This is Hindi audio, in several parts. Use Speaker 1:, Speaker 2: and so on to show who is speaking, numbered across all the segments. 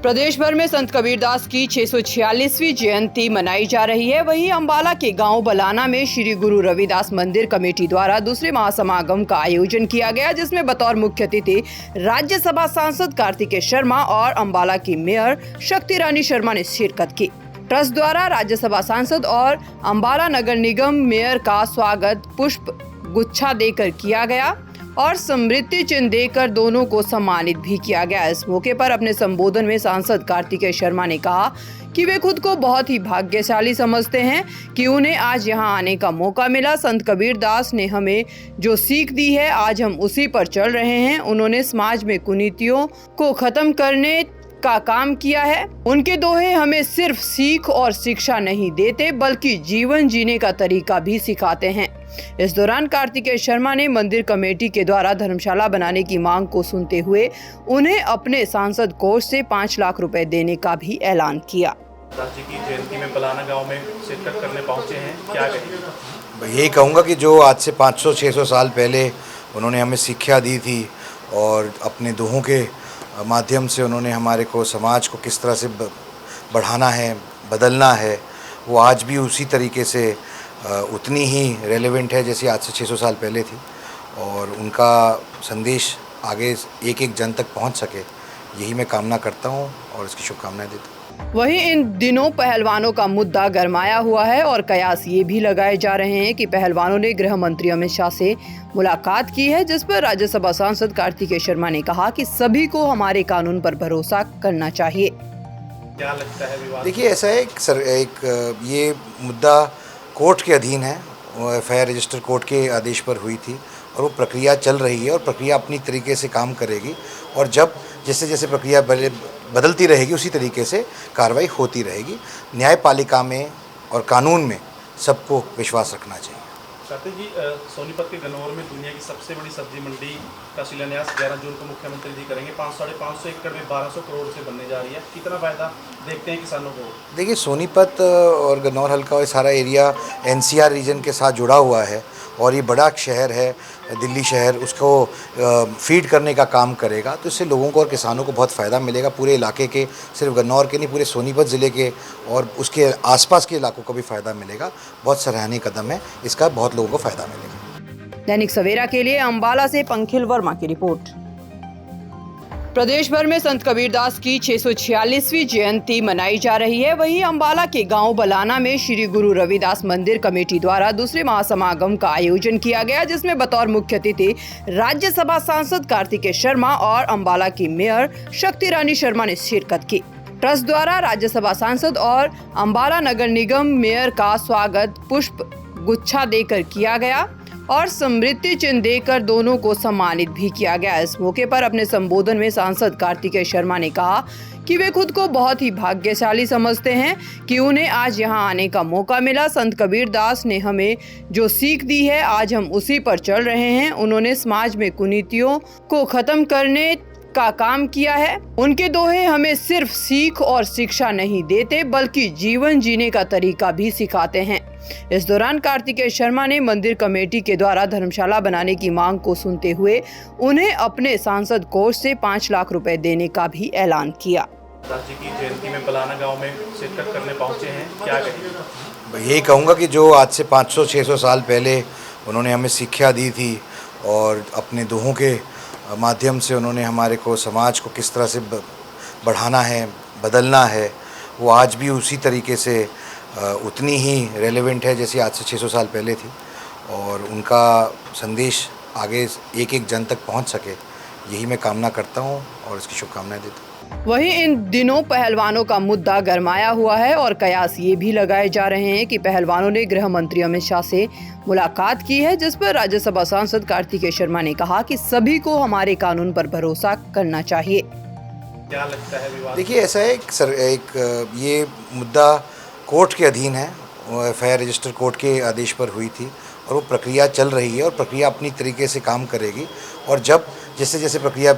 Speaker 1: प्रदेश भर में संत कबीरदास की 646वीं जयंती मनाई जा रही है। वहीं अंबाला के गांव बलाना में श्री गुरु रविदास मंदिर कमेटी द्वारा दूसरे महासमागम का आयोजन किया गया, जिसमें बतौर मुख्य अतिथि राज्यसभा सांसद कार्तिकेय शर्मा और अंबाला की मेयर शक्ति रानी शर्मा ने शिरकत की। ट्रस्ट द्वारा राज्यसभा सांसद और अंबाला नगर निगम मेयर का स्वागत पुष्प गुच्छा देकर किया गया और स्मृति चिन्ह देकर दोनों को सम्मानित भी किया गया। इस मौके पर अपने संबोधन में सांसद कार्तिकेय शर्मा ने कहा कि वे खुद को बहुत ही भाग्यशाली समझते हैं कि उन्हें आज यहां आने का मौका मिला। संत कबीरदास ने हमें जो सीख दी है, आज हम उसी पर चल रहे हैं। उन्होंने समाज में कुनीतियों को खत्म करने का काम किया है। उनके दोहे हमें सिर्फ सीख और शिक्षा नहीं देते, बल्कि जीवन जीने का तरीका भी सिखाते हैं। इस दौरान कार्तिकेय शर्मा ने मंदिर कमेटी के द्वारा धर्मशाला बनाने की मांग को सुनते हुए उन्हें अपने सांसद कोष से 5 लाख रुपए देने का भी ऐलान किया।
Speaker 2: जी की जयंती में बलाना गांव में शिरकत करने पहुंचे हैं, क्या कहेंगे?
Speaker 3: यही कहूँगा कि जो आज से 500-600 साल पहले उन्होंने हमें शिक्षा दी थी और अपने दोहों के माध्यम से उन्होंने हमारे को समाज को किस तरह से बढ़ाना है, बदलना है, वो आज भी उसी तरीके से उतनी ही रेलेवेंट है जैसे आज से 600 साल पहले थी। और उनका संदेश आगे एक जन तक पहुंच सके, यही मैं कामना करता हूं और इसकी शुभकामनाएं देता हूं।
Speaker 1: वहीं इन दिनों पहलवानों का मुद्दा गरमाया हुआ है और कयास ये भी लगाए जा रहे हैं कि पहलवानों ने गृह मंत्री अमित शाह से मुलाकात की है, जिस पर राज्यसभा सांसद कार्तिकेय शर्मा ने कहा कि सभी को हमारे कानून पर भरोसा करना चाहिए।
Speaker 2: क्या लगता है विवाद?
Speaker 3: देखिए, ऐसा है ये मुद्दा कोर्ट के अधीन है। एफआईआर रजिस्टर कोर्ट के आदेश पर हुई थी और वो प्रक्रिया चल रही है और प्रक्रिया अपनी तरीके से काम करेगी और जब जैसे जैसे प्रक्रिया बदलती रहेगी उसी तरीके से कार्रवाई होती रहेगी। न्यायपालिका में और कानून में सबको विश्वास रखना चाहिए।
Speaker 2: कार्तिक जी, सोनीपत के गन्नौर में दुनिया की सबसे बड़ी सब्जी मंडी का शिलान्यास 11 जून को मुख्यमंत्री जी करेंगे। 5-5.5 एकड़ में 1200 करोड़ से बनने जा रही है। कितना फायदा देखते हैं किसानों को? देखिए,
Speaker 3: सोनीपत और गन्नौर हल्का और सारा एरिया एनसीआर रीजन के साथ जुड़ा हुआ है और ये बड़ा शहर है, दिल्ली शहर, उसको फीड करने का काम करेगा, तो इससे लोगों को और किसानों को बहुत फ़ायदा मिलेगा। पूरे इलाके के, सिर्फ गन्नौर के नहीं, पूरे सोनीपत ज़िले के और उसके आसपास के इलाकों को भी फ़ायदा मिलेगा। बहुत सराहनीय कदम है, इसका बहुत लोगों को फ़ायदा मिलेगा।
Speaker 1: दैनिक सवेरा के लिए अंबाला से पंखिल वर्मा की रिपोर्ट। प्रदेश भर में संत कबीरदास की 646वीं जयंती मनाई जा रही है। वहीं अंबाला के गांव बलाना में श्री गुरु रविदास मंदिर कमेटी द्वारा दूसरे महासमागम का आयोजन किया गया, जिसमें बतौर मुख्य अतिथि राज्यसभा सांसद कार्तिकेय शर्मा और अंबाला की मेयर शक्ति रानी शर्मा ने शिरकत की। ट्रस्ट द्वारा राज्यसभा सांसद और अंबाला नगर निगम मेयर का स्वागत पुष्प गुच्छा देकर किया गया और स्मृति चिन्ह देकर दोनों को सम्मानित भी किया गया। इस मौके पर अपने संबोधन में सांसद कार्तिकेय शर्मा ने कहा कि वे खुद को बहुत ही भाग्यशाली समझते हैं कि उन्हें आज यहां आने का मौका मिला। संत कबीरदास ने हमें जो सीख दी है, आज हम उसी पर चल रहे हैं। उन्होंने समाज में कुनीतियों को खत्म करने का काम किया है। उनके दोहे हमें सिर्फ सीख और शिक्षा नहीं देते, बल्कि जीवन जीने का तरीका भी सिखाते हैं। इस दौरान कार्तिकेय शर्मा ने मंदिर कमेटी के द्वारा धर्मशाला बनाने की मांग को सुनते हुए उन्हें अपने सांसद कोष से 5 लाख रुपए देने का भी ऐलान किया।
Speaker 2: जी की जयंती में बलाना गांव में शिरकत करने पहुंचे हैं, क्या कहेंगे?
Speaker 3: यही कहूँगा कि जो आज से 500-600 साल पहले उन्होंने हमें शिक्षा दी थी और अपने दोहों के माध्यम से उन्होंने हमारे को समाज को किस तरह से बढ़ाना है, बदलना है, वो आज भी उसी तरीके से उतनी ही रेलेवेंट है जैसे आज से 600 साल पहले थी। और उनका संदेश आगे एक जन तक पहुंच सके, यही मैं कामना करता हूं और इसकी शुभकामनाएं देता हूं।
Speaker 1: वहीं इन दिनों पहलवानों का मुद्दा गरमाया हुआ है और कयास ये भी लगाए जा रहे हैं कि पहलवानों ने गृह मंत्री अमित शाह से मुलाकात की है, जिस पर राज्यसभा सांसद कार्तिकेय शर्मा ने कहा कि सभी को हमारे कानून पर भरोसा करना चाहिए।
Speaker 2: क्या लगता है विवाद?
Speaker 3: देखिए, ऐसा है ये मुद्दा कोर्ट के अधीन है। एफआईआर रजिस्टर कोर्ट के आदेश पर हुई थी और वो प्रक्रिया चल रही है और प्रक्रिया अपनी तरीके से काम करेगी और जब जैसे जैसे प्रक्रिया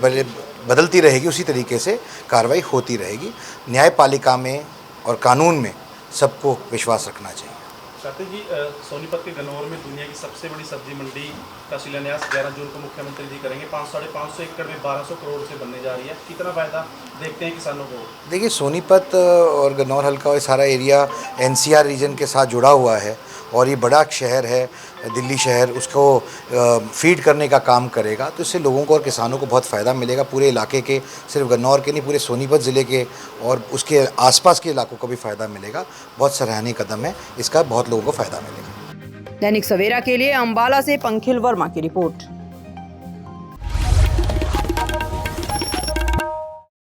Speaker 3: बदलती रहेगी उसी तरीके से कार्रवाई होती रहेगी। न्यायपालिका में और कानून में सबको विश्वास रखना चाहिए।
Speaker 2: कार्तिक जी, सोनीपत के गन्नौर में दुनिया की सबसे बड़ी सब्जी मंडी का शिलान्यास 11 जून को मुख्यमंत्री जी करेंगे। 5-5.5 एकड़ में 1200 करोड़ से बनने जा रही है। कितना फायदा देखते हैं किसानों को?
Speaker 3: देखिए, सोनीपत और गन्नौर हल्का और सारा एरिया एनसीआर रीजन के साथ जुड़ा हुआ है और ये बड़ा शहर है दिल्ली शहर, उसको फीड करने का काम करेगा। तो इससे लोगों को और किसानों को बहुत फ़ायदा मिलेगा। पूरे इलाके के, सिर्फ गन्नौर के नहीं, पूरे सोनीपत ज़िले के और उसके आसपास के इलाकों को भी फ़ायदा मिलेगा। बहुत सराहनीय कदम है, इसका बहुत लोगों को फ़ायदा मिलेगा।
Speaker 1: दैनिक सवेरा के लिए अंबाला से पंखिल वर्मा की रिपोर्ट।